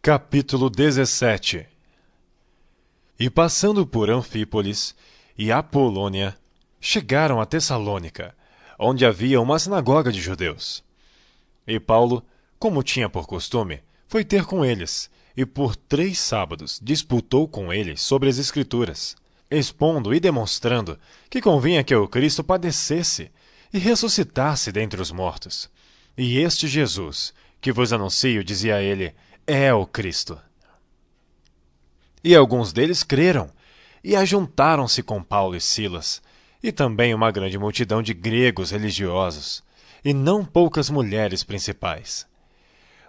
Capítulo 17. E passando por Anfípolis e Apolônia, chegaram a Tessalônica, onde havia uma sinagoga de judeus. E Paulo, como tinha por costume, foi ter com eles, e por 3 sábados disputou com eles sobre as Escrituras, expondo e demonstrando que convinha que o Cristo padecesse e ressuscitasse dentre os mortos. E este Jesus, que vos anuncio, dizia ele, é o Cristo. E alguns deles creram, e ajuntaram-se com Paulo e Silas, e também uma grande multidão de gregos religiosos, e não poucas mulheres principais.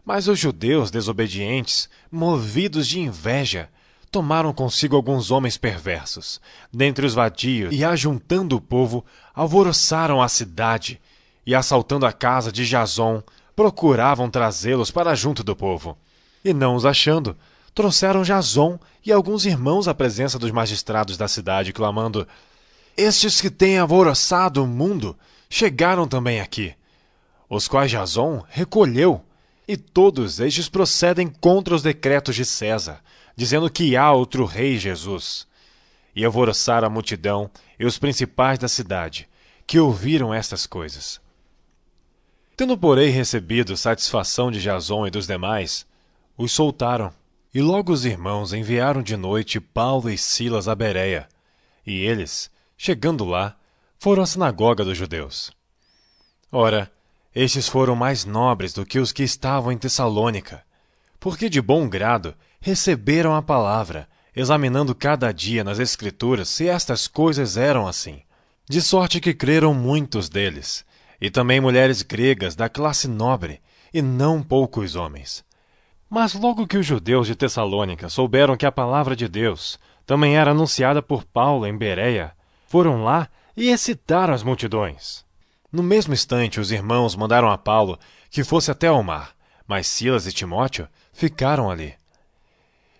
Mas os judeus desobedientes, movidos de inveja, tomaram consigo alguns homens perversos, dentre os vadios, e ajuntando o povo, alvoroçaram a cidade, e assaltando a casa de Jason, procuravam trazê-los para junto do povo. E não os achando, trouxeram Jason e alguns irmãos à presença dos magistrados da cidade, clamando: Estes que têm alvoroçado o mundo chegaram também aqui, os quais Jason recolheu, e todos estes procedem contra os decretos de César, dizendo que há outro rei Jesus. E alvoroçaram a multidão e os principais da cidade, que ouviram estas coisas. Tendo, porém, recebido satisfação de Jason e dos demais, os soltaram. E logo os irmãos enviaram de noite Paulo e Silas a Bereia, e eles, chegando lá, foram à sinagoga dos judeus. Ora, estes foram mais nobres do que os que estavam em Tessalônica, porque de bom grado receberam a palavra, examinando cada dia nas Escrituras se estas coisas eram assim. De sorte que creram muitos deles, e também mulheres gregas da classe nobre, e não poucos homens. Mas logo que os judeus de Tessalônica souberam que a palavra de Deus também era anunciada por Paulo em Bereia, foram lá e excitaram as multidões. No mesmo instante, os irmãos mandaram a Paulo que fosse até ao mar, mas Silas e Timóteo ficaram ali.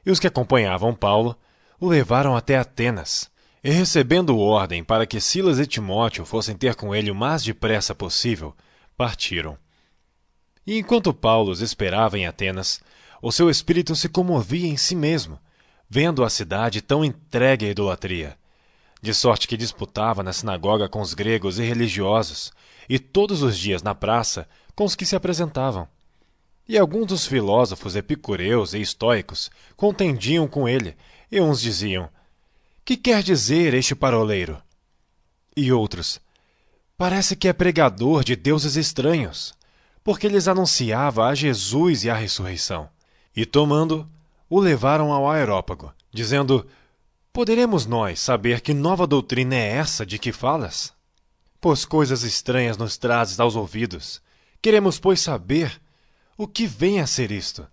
E os que acompanhavam Paulo o levaram até Atenas, e recebendo ordem para que Silas e Timóteo fossem ter com ele o mais depressa possível, partiram. E enquanto Paulo os esperava em Atenas, o seu espírito se comovia em si mesmo, vendo a cidade tão entregue à idolatria, de sorte que disputava na sinagoga com os gregos e religiosos, e todos os dias na praça com os que se apresentavam. E alguns dos filósofos epicureus e estoicos contendiam com ele, e uns diziam: Que quer dizer este paroleiro? E outros: Parece que é pregador de deuses estranhos, porque lhes anunciava a Jesus e a ressurreição. E tomando, o levaram ao Areópago, dizendo: Poderemos nós saber que nova doutrina é essa de que falas? Pois coisas estranhas nos trazes aos ouvidos. Queremos, pois, saber o que vem a ser isto.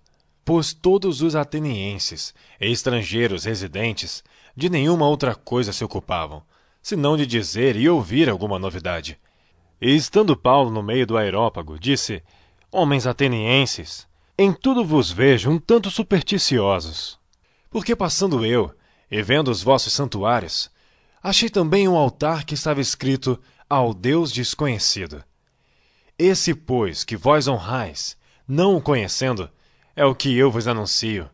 Pois todos os atenienses e estrangeiros residentes de nenhuma outra coisa se ocupavam, senão de dizer e ouvir alguma novidade. E estando Paulo no meio do Areópago, disse: Homens atenienses, em tudo vos vejo um tanto supersticiosos. Porque passando eu, e vendo os vossos santuários, achei também um altar que estava escrito ao Deus desconhecido. Esse, pois, que vós honrais, não o conhecendo, é o que eu vos anuncio.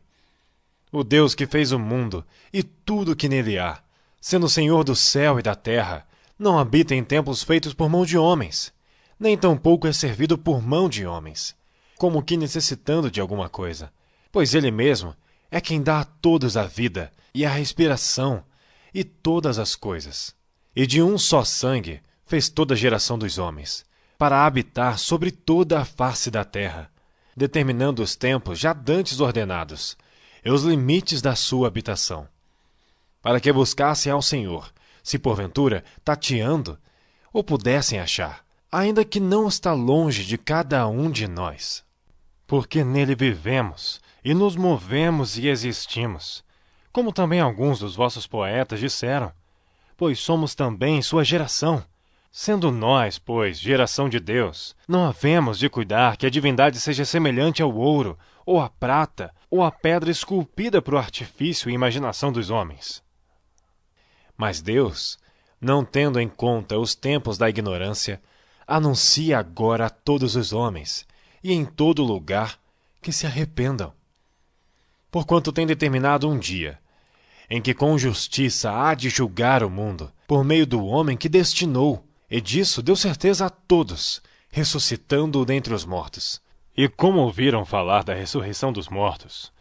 O Deus que fez o mundo e tudo que nele há, sendo Senhor do céu e da terra, não habita em templos feitos por mão de homens, nem tampouco é servido por mão de homens, como que necessitando de alguma coisa, pois ele mesmo é quem dá a todos a vida e a respiração e todas as coisas. E de um só sangue fez toda a geração dos homens, para habitar sobre toda a face da terra, determinando os tempos já dantes ordenados, e os limites da sua habitação, para que buscassem ao Senhor, se porventura, tateando, o pudessem achar, ainda que não está longe de cada um de nós. Porque nele vivemos, e nos movemos e existimos, como também alguns dos vossos poetas disseram, pois somos também sua geração. Sendo nós, pois, geração de Deus, não havemos de cuidar que a divindade seja semelhante ao ouro, ou à prata, ou à pedra esculpida por artifício e imaginação dos homens. Mas Deus, não tendo em conta os tempos da ignorância, anuncia agora a todos os homens, e em todo lugar, que se arrependam. porquanto tem determinado um dia, em que com justiça há de julgar o mundo, por meio do homem que destinou, e disso deu certeza a todos, ressuscitando-o dentre os mortos. E como ouviram falar da ressurreição dos mortos,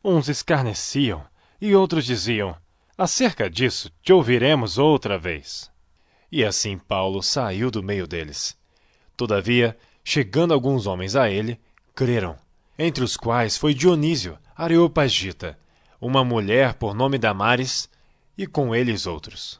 uns escarneciam, e outros diziam: acerca disso te ouviremos outra vez. E assim Paulo saiu do meio deles. Todavia, chegando alguns homens a ele, creram, entre os quais foi Dionísio, Areopagita, uma mulher por nome Damaris, e com eles outros.